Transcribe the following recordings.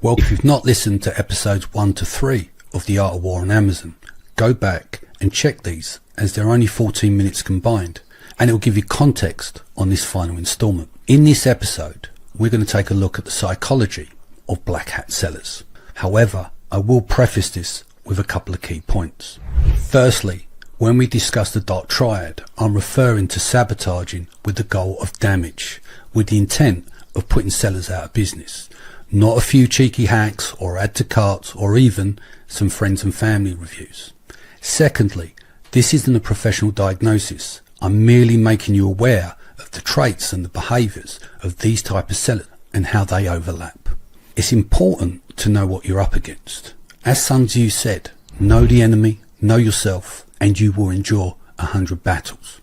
Well, if you've not listened to episodes 1 to 3 of The Art of War on Amazon, go back and check these, as they're only 14 minutes combined, and it will give you context on this final instalment. In this episode, we're going to take a look at the psychology of black hat sellers. However, I will preface this with a couple of key points. Firstly, when we discuss the dark triad, I'm referring to sabotaging with the goal of damage, with the intent of putting sellers out of business. Not a few cheeky hacks or add to carts or even some friends and family reviews. Secondly, this isn't a professional diagnosis. I'm merely making you aware of the traits and the behaviours of these type of sellers and how they overlap. It's important to know what you're up against. As Sun Tzu said, know the enemy, know yourself, and you will endure 100 battles.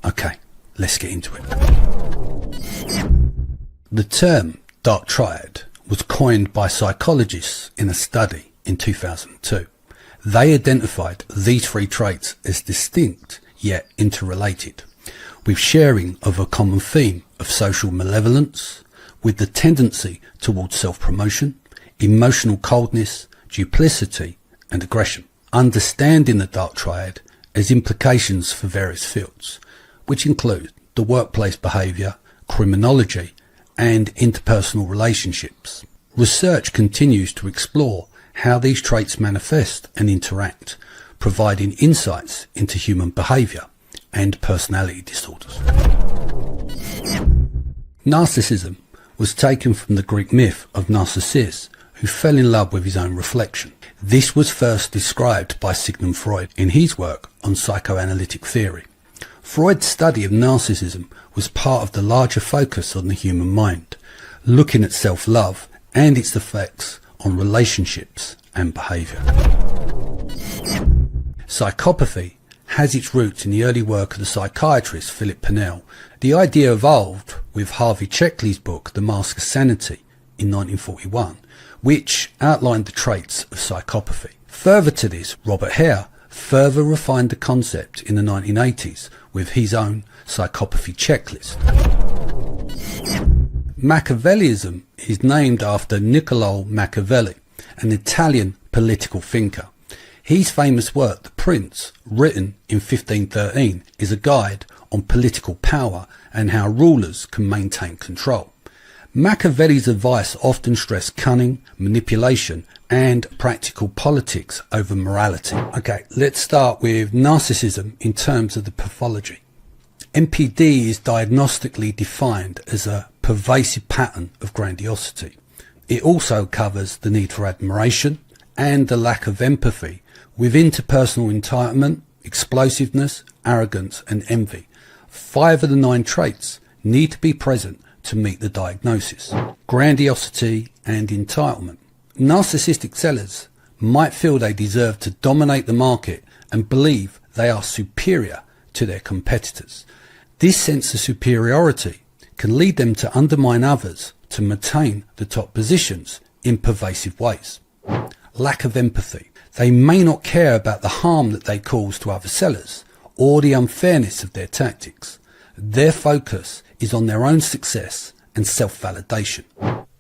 Okay, let's get into it. The term dark triad was coined by psychologists in a study in 2002. They identified these three traits as distinct yet interrelated, with sharing of a common theme of social malevolence, with the tendency towards self-promotion, emotional coldness, duplicity and aggression. Understanding the dark triad has implications for various fields, which include the workplace behaviour, criminology and interpersonal relationships. Research continues to explore how these traits manifest and interact, providing insights into human behaviour and personality disorders. Narcissism was taken from the Greek myth of Narcissus, who fell in love with his own reflection. This was first described by Sigmund Freud in his work on psychoanalytic theory. Freud's study of narcissism was part of the larger focus on the human mind, looking at self-love and its effects on relationships and behaviour. Psychopathy has its roots in the early work of the psychiatrist Philip Pennell. The idea evolved with Harvey Checkley's book The Mask of Sanity in 1941, which outlined the traits of psychopathy. Further to this, Robert Hare further refined the concept in the 1980s with his own psychopathy checklist. Machiavellianism is named after Niccolò Machiavelli, an Italian political thinker. His famous work, The Prince, written in 1513, is a guide on political power and how rulers can maintain control. Machiavelli's advice often stressed cunning, manipulation and practical politics over morality. Okay, let's start with narcissism in terms of the pathology. NPD is diagnostically defined as a pervasive pattern of grandiosity. It also covers the need for admiration and the lack of empathy, with interpersonal entitlement, explosiveness, arrogance and envy. 5 of the 9 traits need to be present to meet the diagnosis. Grandiosity and entitlement. Narcissistic sellers might feel they deserve to dominate the market and believe they are superior to their competitors. This sense of superiority can lead them to undermine others to maintain the top positions in pervasive ways. Lack of empathy. They may not care about the harm that they cause to other sellers or the unfairness of their tactics. Their focus is on their own success and self-validation.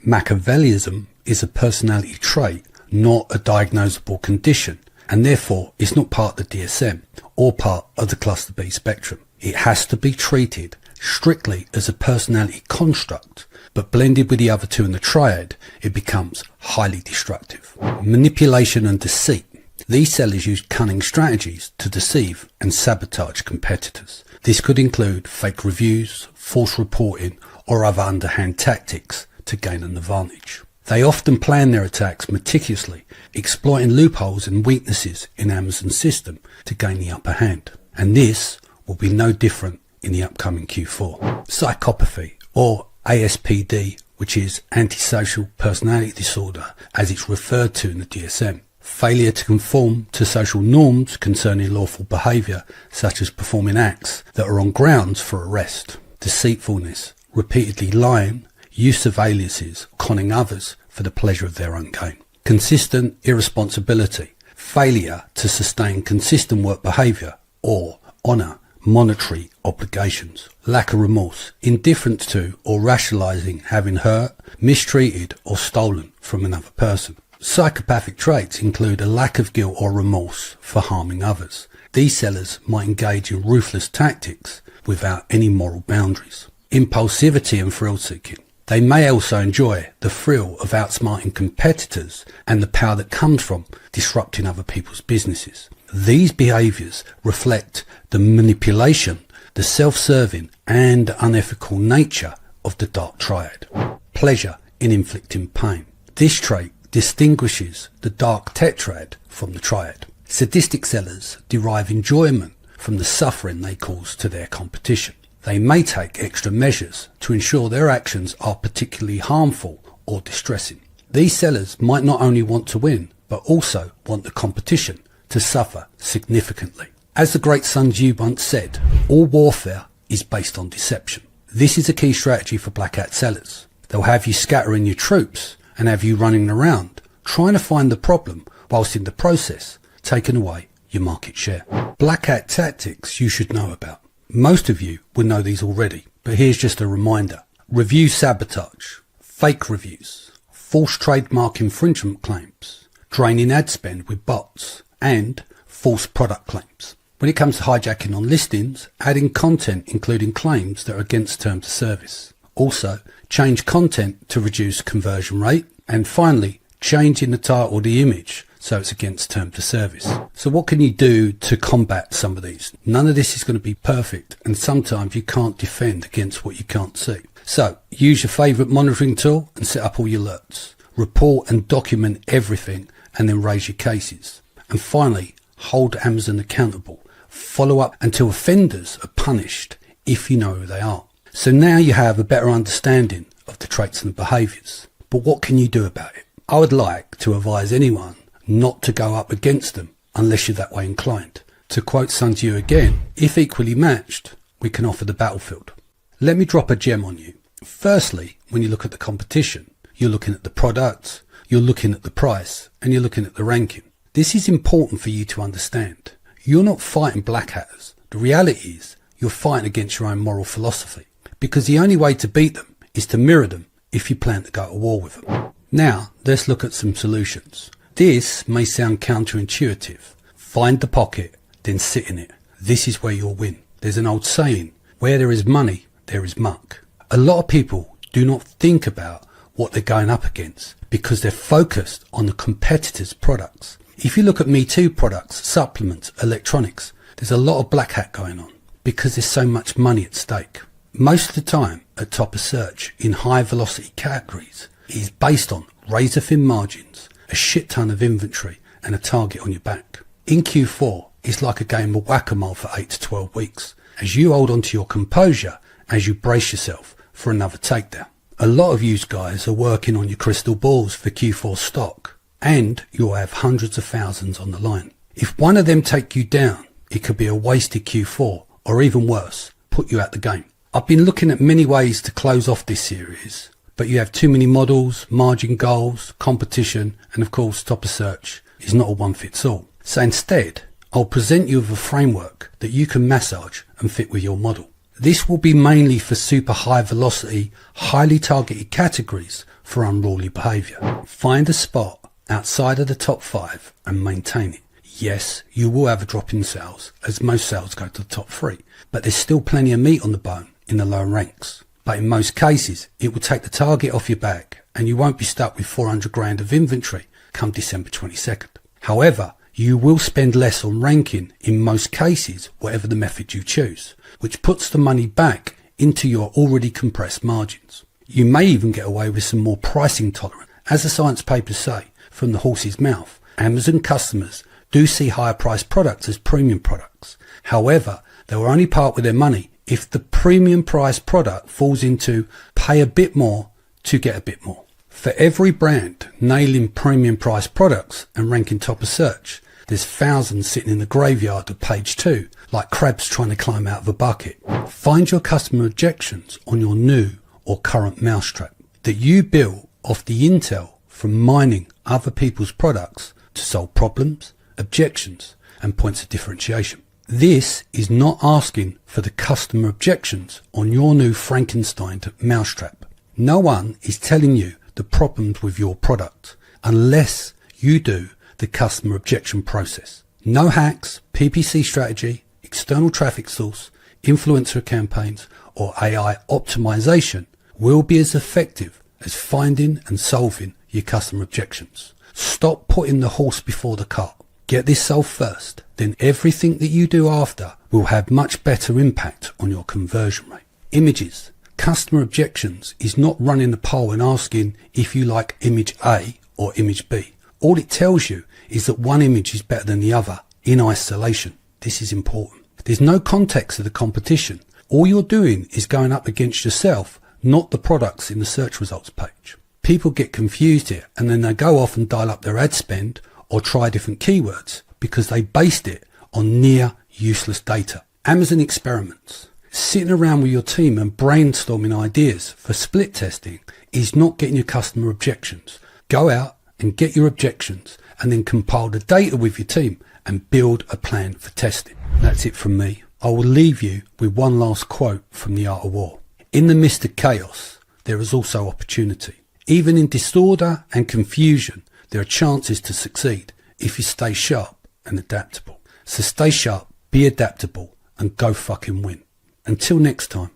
Machiavellianism is a personality trait, not a diagnosable condition, and therefore is not part of the DSM or part of the cluster B spectrum. It has to be treated strictly as a personality construct, but blended with the other two in the triad, it becomes highly destructive. Manipulation and deceit. These sellers use cunning strategies to deceive and sabotage competitors. This could include fake reviews, false reporting, or other underhand tactics to gain an advantage. They often plan their attacks meticulously, exploiting loopholes and weaknesses in Amazon's system to gain the upper hand. And this will be no different in the upcoming Q4. Psychopathy, or ASPD, which is antisocial personality disorder as it's referred to in the DSM. Failure to conform to social norms concerning lawful behaviour, such as performing acts that are on grounds for arrest. Deceitfulness, repeatedly lying, use of aliases, conning others for the pleasure of their own gain. Consistent irresponsibility, failure to sustain consistent work behaviour or honour monetary obligations, lack of remorse, indifference to or rationalizing having hurt, mistreated or stolen from another person. Psychopathic traits include a lack of guilt or remorse for harming others. These sellers might engage in ruthless tactics without any moral boundaries. Impulsivity and thrill seeking. They may also enjoy the thrill of outsmarting competitors and the power that comes from disrupting other people's businesses. These behaviours reflect the manipulation, the self-serving and unethical nature of the dark triad. Pleasure in inflicting pain. This trait distinguishes the dark tetrad from the triad. Sadistic sellers derive enjoyment from the suffering they cause to their competition. They may take extra measures to ensure their actions are particularly harmful or distressing. These sellers might not only want to win, but also want the competition to suffer significantly. As the great Sun Tzu once said, all warfare is based on deception. This is a key strategy for black hat sellers. They'll have you scattering your troops and have you running around trying to find the problem, whilst in the process taking away your market share. Black hat tactics you should know about. Most of you will know these already, but here's just a reminder. Review sabotage, fake reviews, false trademark infringement claims, draining ad spend with bots, and false product claims. When it comes to hijacking on listings, adding content including claims that are against terms of service. Also, change content to reduce conversion rate. And finally, changing the title or the image so it's against terms of service. So what can you do to combat some of these? None of this is going to be perfect, and sometimes you can't defend against what you can't see. So use your favourite monitoring tool and set up all your alerts. Report and document everything and then raise your cases. And finally, hold Amazon accountable. Follow up until offenders are punished if you know who they are. So now you have a better understanding of the traits and the behaviours. But what can you do about it? I would like to advise anyone not to go up against them unless you're that way inclined. To quote Sun Tzu again, if equally matched, we can offer the battlefield. Let me drop a gem on you. Firstly, when you look at the competition, you're looking at the product, you're looking at the price, and you're looking at the ranking. This is important for you to understand. You're not fighting black hatters. The reality is you're fighting against your own moral philosophy, because the only way to beat them is to mirror them if you plan to go to war with them. Now, let's look at some solutions. This may sound counterintuitive. Find the pocket, then sit in it. This is where you'll win. There's an old saying, where there is money, there is muck. A lot of people do not think about what they're going up against because they're focused on the competitors' products. If you look at Me Too products, supplements, electronics, there's a lot of black hat going on because there's so much money at stake. Most of the time, at top of search in high velocity categories, it is based on razor thin margins, a shit ton of inventory and a target on your back. In Q4, it's like a game of whack-a-mole for 8 to 12 weeks as you hold on to your composure as you brace yourself for another takedown. A lot of you guys are working on your crystal balls for Q4 stock, and you'll have hundreds of thousands on the line. If one of them take you down, it could be a wasted Q4, or even worse, put you out the game. I've been looking at many ways to close off this series, but you have too many models, margin goals, competition, and of course top of search is not a one fits all. So instead, I'll present you with a framework that you can massage and fit with your model. This will be mainly for super high velocity, highly targeted categories for unruly behaviour. Find a spot outside of the top 5 and maintain it. Yes, you will have a drop in sales, as most sales go to the top 3, but there's still plenty of meat on the bone in the lower ranks. But in most cases, it will take the target off your back and you won't be stuck with 400 grand of inventory come December 22nd. However, you will spend less on ranking in most cases, whatever the method you choose, which puts the money back into your already compressed margins. You may even get away with some more pricing tolerance. As the science papers say, from the horse's mouth, Amazon customers do see higher priced products as premium products. However, they will only part with their money if the premium price product falls into pay a bit more to get a bit more. For every brand nailing premium price products and ranking top of search, there's thousands sitting in the graveyard of page 2 like crabs trying to climb out of a bucket. Find your customer objections on your new or current mousetrap that you built off the intel from mining other people's products to solve problems, objections and points of differentiation. This is not asking for the customer objections on your new Frankenstein mousetrap. No one is telling you the problems with your product unless you do the customer objection process. No hacks, PPC strategy, external traffic source, influencer campaigns, or AI optimization will be as effective as finding and solving your customer objections. Stop putting the horse before the cart. Get this solved first, then everything that you do after will have much better impact on your conversion rate. Images. Customer objections is not running a poll and asking if you like image A or image B. All it tells you is that one image is better than the other in isolation. This is important. There's no context of the competition. All you're doing is going up against yourself, not the products in the search results page. People get confused here and then they go off and dial up their ad spend or try different keywords because they based it on near useless data. Amazon experiments. Sitting around with your team and brainstorming ideas for split testing is not getting your customer objections. Go out and get your objections and then compile the data with your team and build a plan for testing. That's it from me. I will leave you with one last quote from The Art of War. In the midst of chaos, there is also opportunity. Even in disorder and confusion, there are chances to succeed if you stay sharp and adaptable. So stay sharp, be adaptable, and go fucking win. Until next time,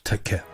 take care.